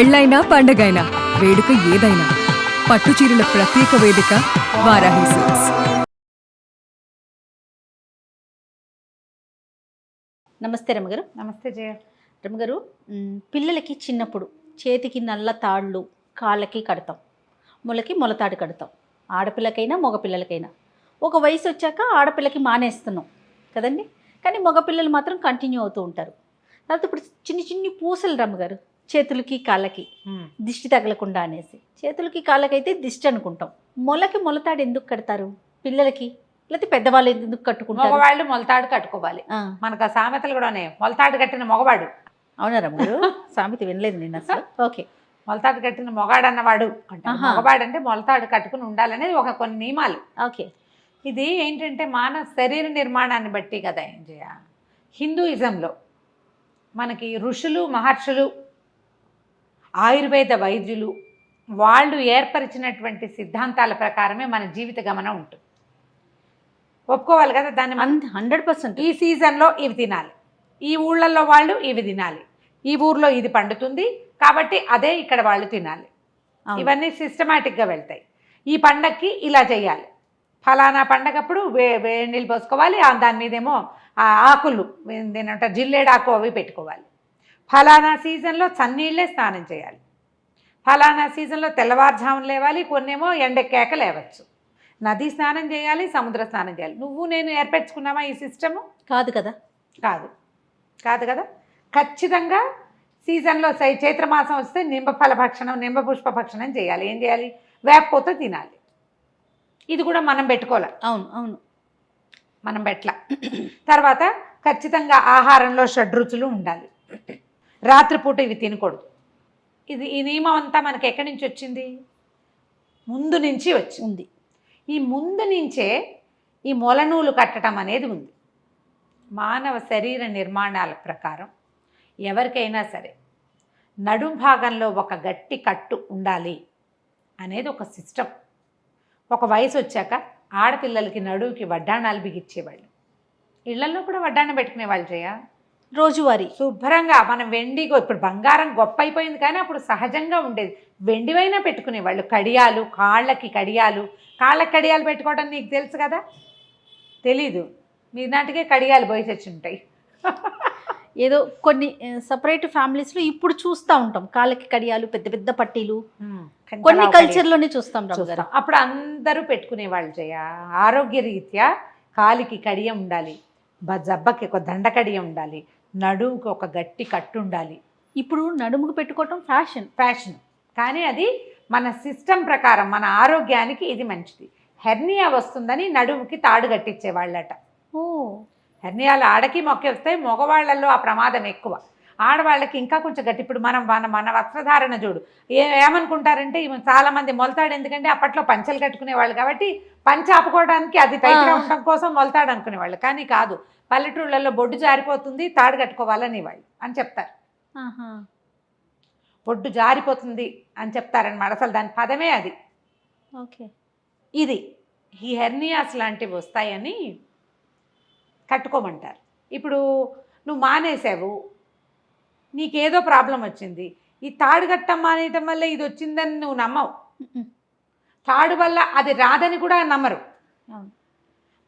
పెళ్ళైనా పండగైనా వేడుక ఏదైనా పట్టు చీరల ప్రత్యేక వేదిక వారాహి సిల్క్స్. నమస్తే రమగారు. నమస్తే జయ. రమగారు, పిల్లలకి చిన్నప్పుడు చేతికి నల్ల తాళ్ళు, కాళ్ళకి కడతాం, మొలకి మొలతాడు కడతాం. ఆడపిల్లకైనా మగపిల్లలకైనా ఒక వయసు వచ్చాక ఆడపిల్లకి మానేస్తున్నాం కదండి, కానీ మగపిల్లలు మాత్రం కంటిన్యూ అవుతూ ఉంటారు. తర్వాత ఇప్పుడు చిన్ని చిన్ని పూసలు రమ్మగారు చేతులకి కాళ్ళకి దిష్టి తగలకుండా అనేసి, చేతులకి కాళ్ళకైతే దిష్టి అనుకుంటాం. మొలకి మొలతాడు ఎందుకు కడతారు పిల్లలకి, లేకపోతే పెద్దవాళ్ళు ఎందుకు కట్టుకుంటారు? మగవాళ్ళు మొలతాడు కట్టుకోవాలి. మనకు ఆ సామెతలు కూడా ఉన్నాయి. మొలతాడు కట్టిన మగవాడు. అవునా రమ్మగారు? సామెత వినలేదు నేను అసలు. ఓకే, మొలతాడు కట్టిన మొగాడు అన్నవాడు అంటే మగవాడు అంటే మొలతాడు కట్టుకుని ఉండాలనేది ఒక కొన్ని నియమాలు. ఓకే. ఇది ఏంటంటే మానవ శరీర నిర్మాణాన్ని బట్టి కదా ఏం చేయ. హిందూయిజంలో మనకి ఋషులు మహర్షులు ఆయుర్వేద వైద్యులు వాళ్ళు ఏర్పరిచినటువంటి సిద్ధాంతాల ప్రకారమే మన జీవిత గమనం ఉంటుంది. ఒప్పుకోవాలి కదా దాన్ని. 100%. ఈ సీజన్లో ఇవి తినాలి, ఈ ఊళ్ళల్లో వాళ్ళు ఇవి తినాలి, ఈ ఊర్లో ఇది పండుతుంది కాబట్టి అదే ఇక్కడ వాళ్ళు తినాలి. ఇవన్నీ సిస్టమేటిక్గా వెళ్తాయి. ఈ పండగకి ఇలా చేయాలి, ఫలానా పండగప్పుడు వేడి నీళ్ళు పోసుకోవాలి, దాని మీదేమో ఆకులు ఏంటంటారు జిల్లేడాకు అవి పెట్టుకోవాలి. ఫలానా సీజన్లో చన్నీళ్ళే స్నానం చేయాలి, ఫలానా సీజన్లో తెల్లవారుజామున లేవాలి, కొన్నేమో ఎండెక్కాక లేవచ్చు, నది స్నానం చేయాలి, సముద్ర స్నానం చేయాలి. నువ్వు నేను ఏర్పరచుకున్నావా ఈ సిస్టము? కాదు కదా. కాదు కదా. ఖచ్చితంగా సీజన్లో చైత్రమాసం వస్తే నింబఫల భక్షణం, నింబపుష్ప భక్షణం చేయాలి. ఏం చేయాలి? వేపపోతే తినాలి. ఇది కూడా మనం పెట్టుకోవాలి. అవును మనం పెట్ల. తర్వాత ఖచ్చితంగా ఆహారంలో షడ్రుచులు ఉండాలి. రాత్రిపూట ఇవి తినకూడదు. ఈ నియమం అంతా మనకి ఎక్కడి నుంచి వచ్చింది? ముందు నుంచి ఉంది. ఈ ముందు నుంచే ఈ మొలనూలు కట్టడం అనేది ఉంది. మానవ శరీర నిర్మాణాల ప్రకారం ఎవరికైనా సరే నడుం భాగంలో ఒక గట్టి కట్టు ఉండాలి అనేది ఒక సిస్టమ్. ఒక వయసు వచ్చాక ఆడపిల్లలకి నడువుకి వడ్డాణాలు బిగిచ్చేవాళ్ళు. ఇళ్లలో కూడా వడ్డాణం పెట్టుకునేవాళ్ళు చేయ. రోజువారీ శుభ్రంగా మనం వెండిగో, ఇప్పుడు బంగారం గొప్ప అయిపోయింది కానీ అప్పుడు సహజంగా ఉండేది. వెండివైనా పెట్టుకునేవాళ్ళు. కడియాలు, కాళ్ళకి కడియాలు పెట్టుకోవడం నీకు తెలుసు కదా? తెలీదు. మీ నాటికే కడియాలు పోయి తెచ్చి ఉంటాయి. ఏదో కొన్ని సపరేట్ ఫ్యామిలీస్లో ఇప్పుడు చూస్తూ ఉంటాం కాళ్ళకి కడియాలు, పెద్ద పెద్ద పట్టీలు, కొన్ని కల్చర్లోనే చూస్తాం. అప్పుడు అందరూ పెట్టుకునేవాళ్ళు చేయ. ఆరోగ్య రీత్యా కాలికి కడియం ఉండాలి, జబ్బకి ఒక దండ కడియం ఉండాలి, నడుముకి ఒక గట్టి కట్టు ఉండాలి. ఇప్పుడు నడుముకు పెట్టుకోవటం ఫ్యాషన్ కానీ అది మన సిస్టమ్ ప్రకారం మన ఆరోగ్యానికి ఇది మంచిది. హెర్నియా వస్తుందని నడుముకి తాడు కట్టించేవాళ్ళట. హెర్నియాలు ఆడకి మొక్క వస్తాయి, మగవాళ్లలో ఆ ప్రమాదం ఎక్కువ. ఆడవాళ్ళకి ఇంకా కొంచెం గట్టి. ఇప్పుడు మన వస్త్రధారణ చూడు, ఏమనుకుంటారంటే చాలామంది మొలతాడు, ఎందుకంటే అప్పట్లో పంచలు కట్టుకునేవాళ్ళు కాబట్టి పంచ ఆపుకోవడానికి అది టైట్గా ఉండడం కోసం మొలతాడు అనుకునేవాళ్ళు. కానీ కాదు, పల్లెటూళ్ళల్లో బొడ్డు జారిపోతుంది, తాడు కట్టుకోవాలని వాళ్ళు అని చెప్తారు. బొడ్డు జారిపోతుంది అని చెప్తారనమాట. అసలు దాని పదమే అది. ఓకే. ఇది ఈ హెర్నియాస్ లాంటివి వస్తాయని కట్టుకోమంటారు. ఇప్పుడు నువ్వు మానేసావు, నీకేదో ప్రాబ్లం వచ్చింది, ఈ తాడు కట్టం మానేయటం వల్ల ఇది వచ్చిందని నువ్వు నమ్మవు. తాడు వల్ల అది రాదని కూడా నమ్మరు.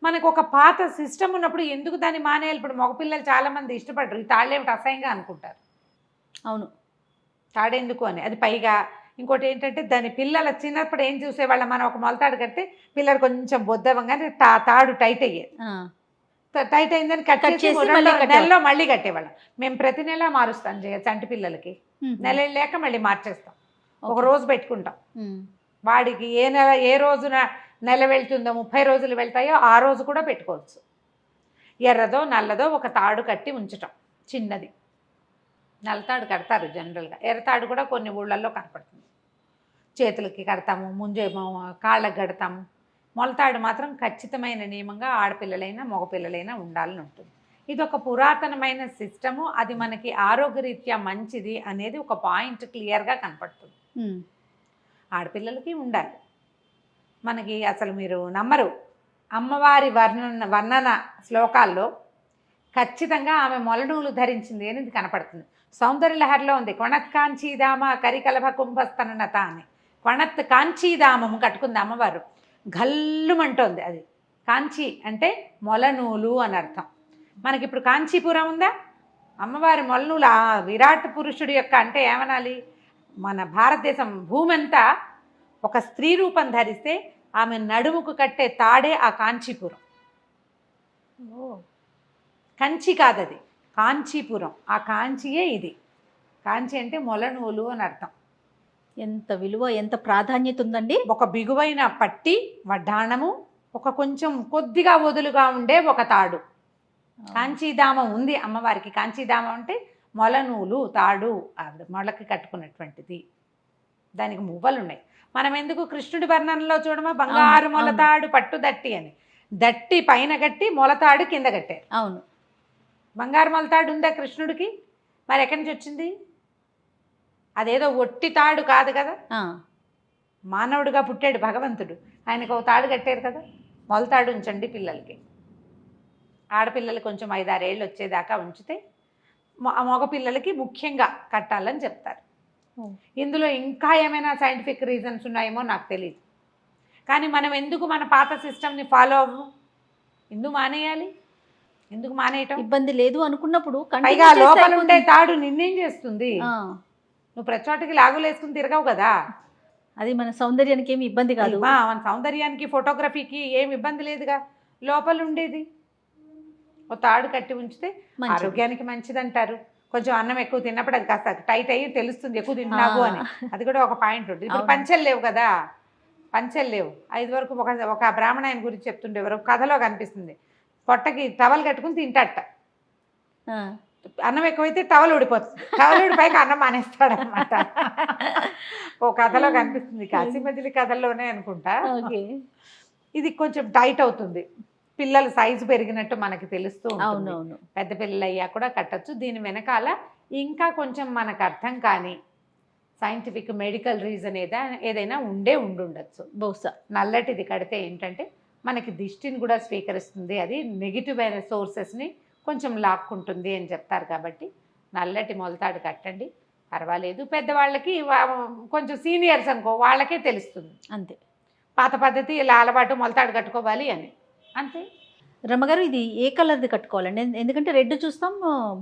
మనకు ఒక పాత సిస్టమ్ ఉన్నప్పుడు ఎందుకు దాన్ని మానేయాలి? ఇప్పుడు మగపిల్లలు చాలామంది ఇష్టపడరు. ఈ తాళ్ళేమిటి అసహ్యంగా అనుకుంటారు. అవును, తాడెందుకు అని. అది పైగా ఇంకోటి ఏంటంటే దాని పిల్లల చిన్నప్పుడు ఏం చూసేవాళ్ళం, మనం ఒక మొలతాడు కడితే పిల్లలు కొంచెం బొద్దవంగానే తాడు టైట్ అయ్యేది. టైట్ అయిందని కట్టేసి నెలలో మళ్ళీ కట్టేవాళ్ళం. మేము ప్రతి నెల మారుస్తాం చంటి పిల్లలకి. నెల లేక మళ్ళీ మార్చేస్తాం. ఒక రోజు పెట్టుకుంటాం. వాడికి ఏ రోజున నెల వెళ్తుందో, 30 రోజులు వెళ్తాయో ఆ రోజు కూడా పెట్టుకోవచ్చు. ఎర్రదో నల్లదో ఒక తాడు కట్టి ఉంచటం, చిన్నది. నల్లతాడు కడతారు జనరల్గా, ఎర్రతాడు కూడా కొన్ని ఊళ్ళల్లో కనపడుతుంది. చేతులకి కడతాము, ముంజేమో కాళ్ళకి కడతాము. మొలతాడు మాత్రం ఖచ్చితమైన నియమంగా ఆడపిల్లలైనా మగపిల్లలైనా ఉండాలని ఉంటుంది. ఇది ఒక పురాతనమైన సిస్టము. అది మనకి ఆరోగ్యరీత్యా మంచిది అనేది ఒక పాయింట్ క్లియర్గా కనపడుతుంది. ఆడపిల్లలకి ఉండాలి. మనకి అసలు మీరు నమ్మరు, అమ్మవారి వర్ణన శ్లోకాల్లో ఖచ్చితంగా ఆమె మొలనూలు ధరించింది అనేది కనపడుతుంది. సౌందర్య లహరిలో ఉంది, క్వణత్ కాంచీదామ కరికలభ కుంభస్తనత అని. క్వణత్ కాంచీదామము కట్టుకుంది అమ్మవారు, గల్లుమంటోంది. అది కాంచీ అంటే మొలనూలు అని అర్థం. మనకి ఇప్పుడు కాంచీపురం ఉందా, అమ్మవారి మొలనూలు ఆ విరాట్ పురుషుడి యొక్క అంటే ఏమనాలి, మన భారతదేశం భూమి అంతా ఒక స్త్రీ రూపం ధరిస్తే ఆమె నడుముకు కట్టే తాడే ఆ కాంచీపురం. కంచి కాదది, కాంచీపురం. ఆ కాంచియే ఇది. కాంచి అంటే మొలనూలు అని అర్థం. ఎంత విలువ, ఎంత ప్రాధాన్యత ఉందండి. ఒక బిగువైన పట్టి వడ్డాణము, ఒక కొంచెం కొద్దిగా వదులుగా ఉండే ఒక తాడు. కాంచీదామం ఉంది అమ్మవారికి. కాంచీదామం అంటే మొలనూలు, తాడు, ఆవిడ మొలకి కట్టుకున్నటువంటిది. దానికి మువ్వలు ఉన్నాయి. మనం ఎందుకు కృష్ణుడి వర్ణనలో చూడమా, బంగారు మొలతాడు పట్టు దట్టి అని. దట్టి పైన కట్టి మొలతాడు కింద కట్టారు. అవును, బంగారు మొలతాడు ఉందా కృష్ణుడికి? మరి ఎక్కడి నుంచి వచ్చింది? అదేదో ఒట్టి తాడు కాదు కదా, మానవుడిగా పుట్టాడు భగవంతుడు, ఆయనకు ఒక తాడు కట్టారు కదా. మొలతాడు ఉంచండి పిల్లలకి. ఆడపిల్లలు కొంచెం 5-6 ఏళ్ళు వచ్చేదాకా ఉంచితే మగపిల్లలకి ముఖ్యంగా కట్టాలని చెప్తారు. ఇందులో ఇంకా ఏమైనా సైంటిఫిక్ రీజన్స్ ఉన్నాయేమో నాకు తెలియదు. కానీ మనం ఎందుకు మన పాత సిస్టమ్ని ఫాలో అవ్వము? ఎందుకు మానేయాలి? ఎందుకు మానేయటం? ఇబ్బంది లేదు అనుకున్నప్పుడు పైగా లోపల ఉండే తాడు నిన్నేం చేస్తుంది? నువ్వు ప్రతి చోటకి లాగులు వేసుకుని తిరగవు కదా. అది మన సౌందర్యానికి ఏమి ఇబ్బంది కాదు. మన సౌందర్యానికి ఫోటోగ్రఫీకి ఏమి ఇబ్బంది లేదుగా. లోపల ఉండేది ఓ తాడు కట్టి ఉంచితే ఆరోగ్యానికి మంచిది అంటారు. కొంచెం అన్నం ఎక్కువ తిన్నప్పుడు అది కాస్త టైట్ అయ్యి తెలుస్తుంది ఎక్కువ తిన్నావు అని. అది కూడా ఒక పాయింట్ ఉంటుంది. ఇప్పుడు పంచెలు లేవు కదా, పంచెలు లేవు. 5 వరకు ఒక బ్రాహ్మణ ఆయన గురించి చెప్తుండేవారు, కథలో కనిపిస్తుంది. పొట్టకి టవల్ కట్టుకుని తింటాట. అన్నం ఎక్కువైతే టవల్ ఊడిపోతుంది, టవల్ ఊడిపోయాక అన్నం మానేస్తాడు అనమాట. ఓ కథలో కనిపిస్తుంది, కాశీమజిలీ కథల్లోనే అనుకుంటా. ఇది కొంచెం టైట్ అవుతుంది, పిల్లల సైజు పెరిగినట్టు మనకి తెలుస్తూ ఉంటుంది. పెద్ద పిల్లలు అయ్యా కూడా కట్టచ్చు. దీని వెనకాల ఇంకా కొంచెం మనకు అర్థం కాని సైంటిఫిక్ మెడికల్ రీజన్ ఏదైనా ఉండుండొచ్చు బహుశా. నల్లటిది కడితే ఏంటంటే మనకి దిష్టిని కూడా స్వీకరిస్తుంది, అది నెగిటివ్ అయిన సోర్సెస్ని కొంచెం లాక్కుంటుంది అని చెప్తారు. కాబట్టి నల్లటి మొలతాడు కట్టండి, పర్వాలేదు. పెద్దవాళ్ళకి కొంచెం సీనియర్స్ అనుకో వాళ్ళకే తెలుస్తుంది అంతే. పాత పద్ధతి ఇలా అలవాటు మొలతాడు కట్టుకోవాలి అని అంతే. రమ్మగారు, ఇది ఏ కలర్ది కట్టుకోవాలండి? ఎందుకంటే రెడ్ చూస్తాం,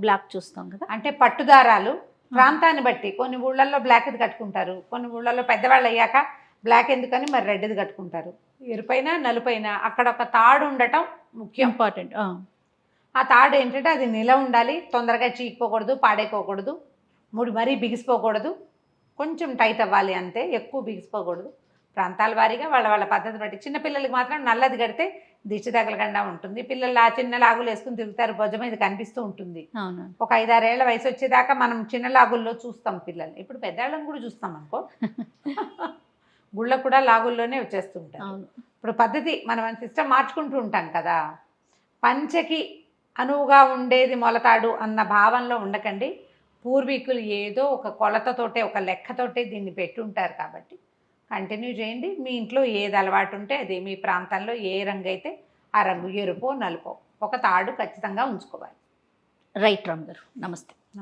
బ్లాక్ చూస్తాం కదా. అంటే పట్టుదారాలు ప్రాంతాన్ని బట్టి కొన్ని ఊళ్ళల్లో బ్లాక్ది కట్టుకుంటారు, కొన్ని ఊళ్ళల్లో పెద్దవాళ్ళు అయ్యాక బ్లాక్ ఎందుకని మరి రెడ్ది కట్టుకుంటారు. ఎరుపైన నలుపైన అక్కడ ఒక తాడు ఉండటం ముఖ్యం, ఇంపార్టెంట్. ఆ తాడు ఏంటంటే అది నిల ఉండాలి, తొందరగా చీకిపోకూడదు, పాడైపోకూడదు, ముడి మరీ బిగిసిపోకూడదు, కొంచెం టైట్ అవ్వాలి అంతే, ఎక్కువ బిగిసిపోకూడదు. ప్రాంతాల వారీగా వాళ్ళ పద్ధతి బట్టి. చిన్నపిల్లలకి మాత్రం నల్లది కడితే దిష్టి తగలకుండా ఉంటుంది. పిల్లలు ఆ చిన్న లాగులు వేసుకుని తిరుగుతారు, భుజం మీద కనిపిస్తూ ఉంటుంది. ఒక 5-6 ఏళ్ల వయసు వచ్చేదాకా మనం చిన్న లాగుల్లో చూస్తాం పిల్లల్ని. ఇప్పుడు పెద్దవాళ్ళని కూడా చూస్తాం అనుకో, గుళ్ళకు కూడా లాగుల్లోనే వచ్చేస్తుంటారు. ఇప్పుడు పద్ధతి మనం సిస్టమ్ మార్చుకుంటూ ఉంటాం కదా. పంచకి అనువుగా ఉండేది మొలతాడు అన్న భావనలో ఉండకండి. పూర్వీకులు ఏదో ఒక కొలతతోటే ఒక లెక్కతోటే దీన్ని పెట్టుంటారు. కాబట్టి కంటిన్యూ చేయండి. మీ ఇంట్లో ఏది అలవాటు ఉంటే అది, మీ ప్రాంతంలో ఏ రంగు అయితే ఆ రంగు, ఎరుపో నలుపో ఒక తాడు ఖచ్చితంగా ఉంచుకోవాలి. రైట్ రామ్ గారు, నమస్తే.